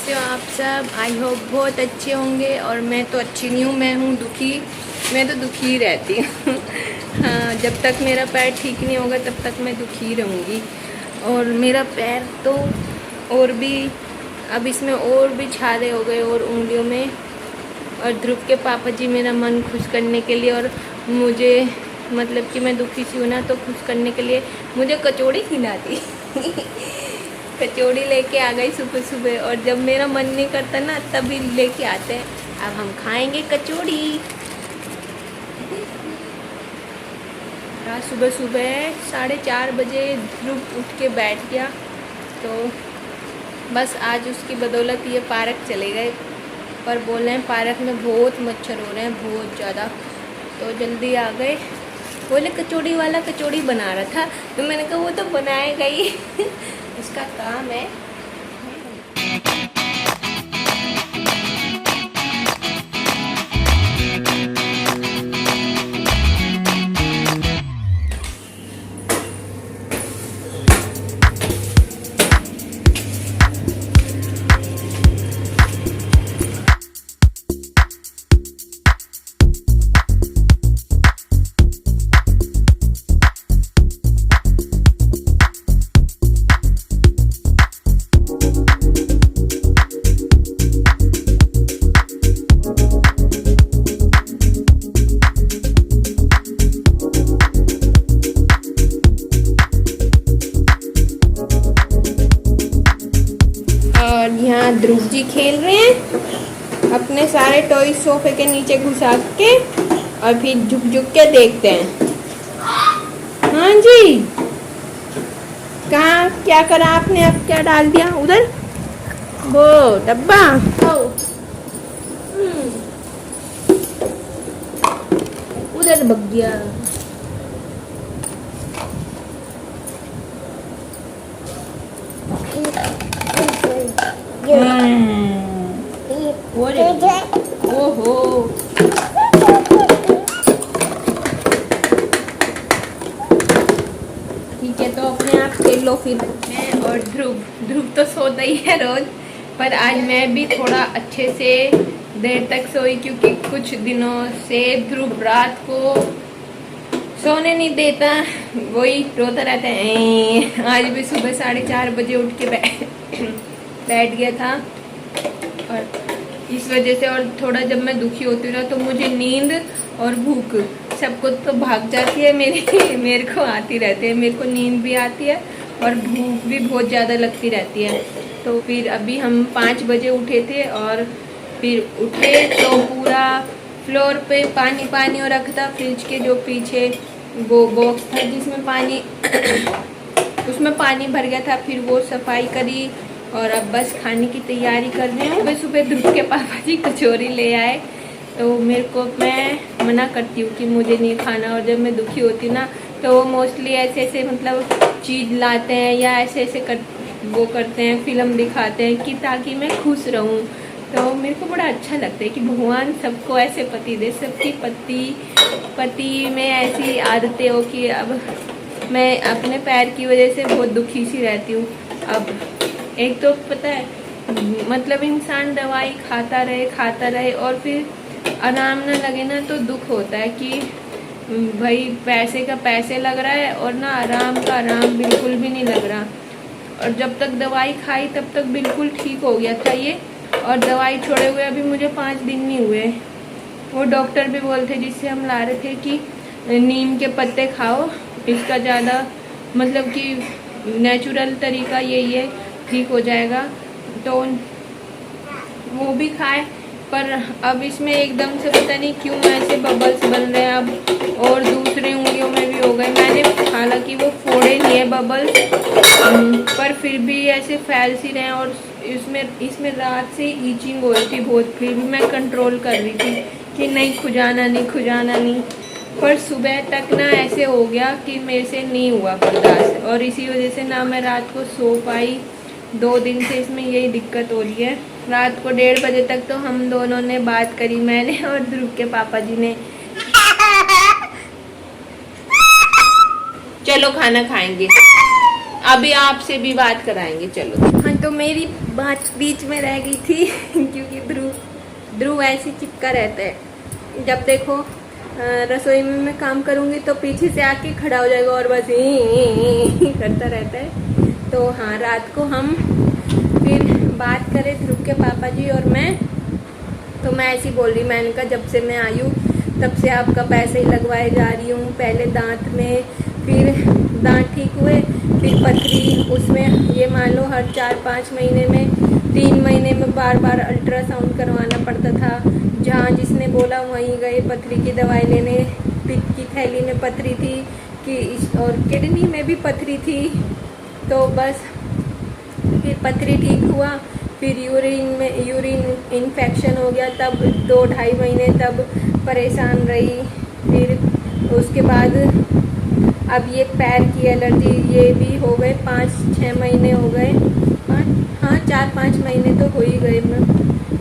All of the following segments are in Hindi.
कैसे हो आप सब? आई होप बहुत अच्छे होंगे। और मैं तो अच्छी नहीं हूँ, मैं हूँ दुखी। मैं तो दुखी ही रहती हूँ। हाँ, जब तक मेरा पैर ठीक नहीं होगा तब तक मैं दुखी रहूँगी। और मेरा पैर तो और भी, अब इसमें और भी छाले हो गए और उंगलियों में। और ध्रुव के पापा जी मेरा मन खुश करने के लिए और मुझे, मतलब कि मैं दुखी सी हूँ ना, तो खुश करने के लिए मुझे कचौड़ी खिलाती। कचौड़ी लेके आ गई सुबह सुबह। और जब मेरा मन नहीं करता ना तभी लेके आते हैं, अब हम खाएंगे कचौड़ी। आज सुबह सुबह 4:30 बजे ध्रुव उठ के बैठ गया, तो बस आज उसकी बदौलत ये पार्क चले गए। पर बोल रहे हैं पार्क में बहुत मच्छर हो रहे हैं, बहुत ज़्यादा, तो जल्दी आ गए। बोले कचौड़ी वाला कचौड़ी बना रहा था, तो मैंने कहा वो तो बनाएगा ही। उसका काम है। और यहाँ ध्रुव जी खेल रहे हैं अपने सारे टॉय सोफे के नीचे घुसा के, और फिर झुक झुक के देखते हैं। हाँ जी, कहाँ क्या करा आपने? अब क्या डाल दिया उधर? वो डब्बा उधर बग गया। ओहो, ठीक है, तो अपने आप खेल लो फिर। मैं और ध्रुव तो सोता ही है रोज, पर आज मैं भी थोड़ा अच्छे से देर तक सोई, क्योंकि कुछ दिनों से ध्रुव रात को सोने नहीं देता, वही रोता रहता है। आज भी सुबह 4:30 बजे उठ के बैठ गया था, और इस वजह से। और थोड़ा जब मैं दुखी होती हूँ ना तो मुझे नींद और भूख सबको तो भाग जाती है, मेरे को आती रहती है। मेरे को नींद भी आती है और भूख भी बहुत ज़्यादा लगती रहती है। तो फिर अभी हम 5 बजे उठे थे, और फिर उठे तो पूरा फ्लोर पे पानी हो रखा था। फ्रिज के जो पीछे वो बॉक्स था जिसमें पानी उसमें पानी भर गया था। फिर वो सफाई करी, और अब बस खाने की तैयारी कर रहे हैं। सुबह सुबह ध्रुव के पापा जी कचौरी ले आए, तो मैं मना करती हूँ कि मुझे नहीं खाना। और जब मैं दुखी होती ना तो वो मोस्टली ऐसे मतलब चीज़ लाते हैं, या ऐसे वो करते हैं, फिल्म दिखाते हैं कि ताकि मैं खुश रहूँ। तो मेरे को बड़ा अच्छा लगता है कि भगवान सबको ऐसे पति दे, सबकी पति में ऐसी आदतें हो कि अब मैं अपने पैर की वजह से बहुत दुखी सी रहती हूँ। अब एक तो पता है, मतलब इंसान दवाई खाता रहे और फिर आराम ना लगे ना, तो दुख होता है कि भाई पैसे का पैसे लग रहा है और ना आराम का आराम बिल्कुल भी नहीं लग रहा। और जब तक दवाई खाई तब तक बिल्कुल ठीक हो गया था ये, और दवाई छोड़े हुए अभी मुझे 5 दिन नहीं हुए। वो डॉक्टर भी बोलते जिससे हम ला रहे थे कि नीम के पत्ते खाओ, इसका ज़्यादा मतलब कि नेचुरल तरीका यही है, ठीक हो जाएगा। तो वो भी खाए, पर अब इसमें एकदम से पता नहीं क्यों ऐसे बबल्स बन रहे हैं अब, और दूसरी उंगलियों में भी हो गए। मैंने हालांकि वो फोड़े नहीं है बबल्स, पर फिर भी ऐसे फैल सी रहे हैं। और इसमें रात से ईचिंग हो रही थी बहुत, फिर भी मैं कंट्रोल कर रही थी कि नहीं खुजाना नहीं। पर सुबह तक ना ऐसे हो गया कि मेरे से नहीं हुआ बर्दाश्त, और इसी वजह से ना मैं रात को सो पाई। 2 दिन से इसमें यही दिक्कत हो रही है। रात को 1:30 बजे तक तो हम दोनों ने बात करी, मैंने और ध्रुव के पापा जी ने। चलो खाना खाएंगे, अभी आपसे भी बात कराएंगे, चलो। हाँ, तो मेरी बात बीच में रह गई थी क्योंकि ध्रुव ऐसे चिपका रहता है। जब देखो रसोई में मैं काम करूँगी तो पीछे से आके खड़ा हो जाएगा और बस करता रहता है। तो हाँ, रात को हम फिर बात करें ध्रुव के पापा जी और मैं, तो मैं ऐसी बोल रही, मैंने कहा जब से मैं आई हूँ तब से आपका पैसे ही लगवाए जा रही हूँ। पहले दांत में, फिर दांत ठीक हुए, फिर पथरी, उसमें ये मान लो हर 4-5 महीने में, 3 महीने में बार बार अल्ट्रासाउंड करवाना पड़ता था। जहाँ जिसने बोला वहीं गए पथरी की दवाई लेने। पित्त की थैली में पथरी थी और किडनी में भी पथरी थी। तो बस फिर पथरी ठीक हुआ, फिर यूरिन इन्फेक्शन हो गया, तब 2-2.5 महीने तब परेशान रही। फिर उसके बाद अब ये पैर की एलर्जी, ये भी हो गए 5-6 महीने हो गए। 4-5 महीने तो हो ही गए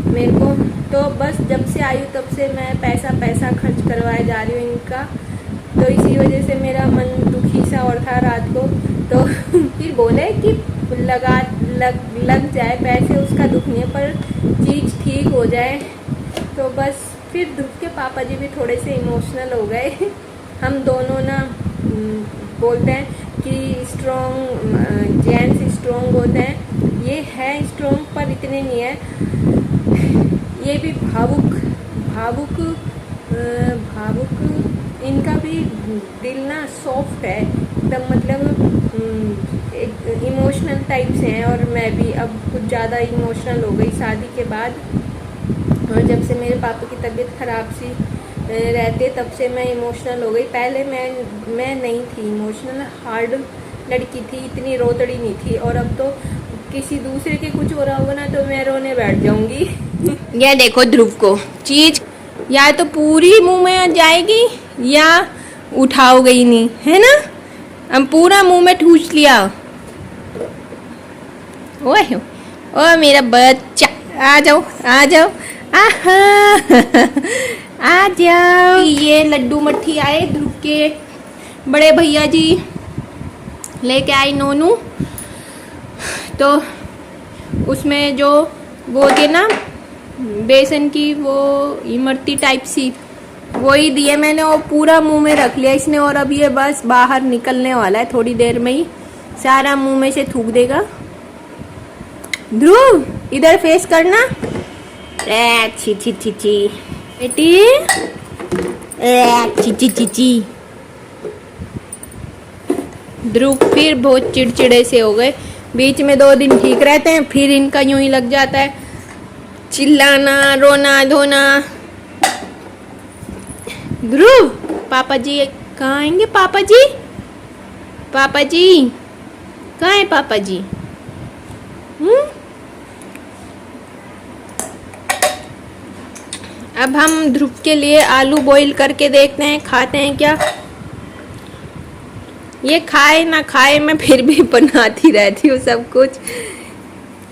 मेरे को। तो बस जब से आई हूँ तब से मैं पैसा खर्च करवाए जा रही हूँ इनका। तो इसी वजह से मेरा मन दुखी सा और था रात को। तो फिर बोले कि लग जाए पैसे, उसका दुख नहीं है, पर चीज़ ठीक हो जाए। तो बस फिर ध्रुव के पापा जी भी थोड़े से इमोशनल हो गए। हम दोनों ना बोलते हैं कि स्ट्रॉन्ग जेंट्स स्ट्रॉन्ग होते हैं, ये है स्ट्रॉन्ग पर इतने नहीं है। ये भी भावुक इनका भी दिल ना सॉफ्ट है एकदम, मतलब एक इमोशनल टाइप से हैं। और मैं भी अब कुछ ज़्यादा इमोशनल हो गई शादी के बाद। और जब से मेरे पापा की तबीयत ख़राब सी रहते तब से मैं इमोशनल हो गई। पहले मैं नहीं थी इमोशनल, हार्ड लड़की थी, इतनी रोतड़ी नहीं थी। और अब तो किसी दूसरे के कुछ हो रहा होगा ना तो मैं रोने बैठ जाऊंगी। ये देखो ध्रुव को चीज या तो पूरी मुंह में आ जाएगी या उठाओगे ही नहीं, है ना। हम पूरा मुंह में ठूस लिया। ओए ओ मेरा बच्चा, आ जाओ आ जाओ, आहा आ जाओ। ये लड्डू मट्ठी आए ध्रुव के बड़े भैया जी लेके आई नोनू। तो उसमें जो वो थे ना बेसन की वो इमरती टाइप सी, वो ही दिए मैंने, वो पूरा मुंह में रख लिया इसने। और अब ये बस बाहर निकलने वाला है, थोड़ी देर में ही सारा मुंह में से थूक देगा। ध्रुव इधर फेस करना, छी छी छी छी बेटी, छी छी छी छी। ध्रुव फिर बहुत चिड़चिड़े से हो गए। बीच में 2 दिन ठीक रहते हैं, फिर इनका यूं ही लग जाता है चिल्लाना, रोना धोना। ध्रुव पापा जी कहाँ आएंगे? पापा जी कहाँ है पापा जी? अब हम ध्रुव के लिए आलू बॉईल करके देखते हैं, खाते हैं क्या। ये खाए ना खाए मैं फिर भी बनाती रहती हूँ सब कुछ।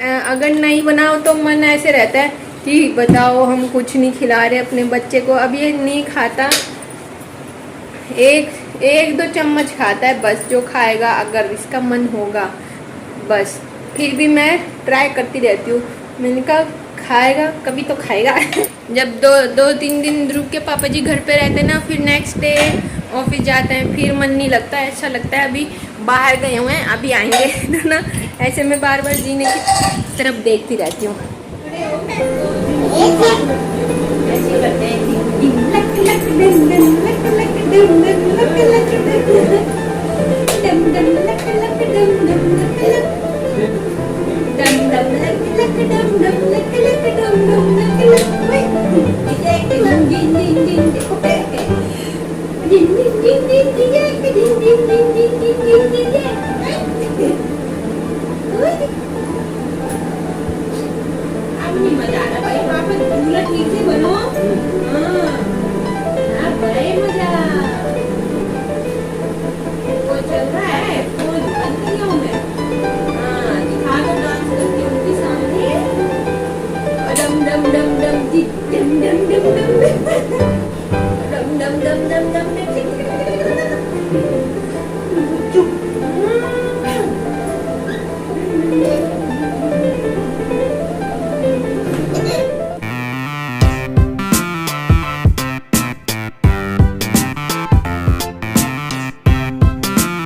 अगर नहीं बनाओ तो मन ऐसे रहता है कि बताओ हम कुछ नहीं खिला रहे अपने बच्चे को। अब ये नहीं खाता, 1-2 चम्मच खाता है बस, जो खाएगा अगर इसका मन होगा बस। फिर भी मैं ट्राई करती रहती हूँ, मैंने कहा खाएगा कभी तो खाएगा। जब 2-3 दिन ध्रुव के पापा जी घर पे रहते ना, फिर नेक्स्ट डे ऑफिस जाते हैं, फिर मन नहीं लगता, ऐसा लगता है अभी बाहर गए हुए हैं अभी आएंगे। तो ना ऐसे में बार बार जीने की तरफ देखती रहती हूँ। मजा आ रहा भाई, वहाँ पर झूला ठीक से बनो। हाँ बड़े मजा।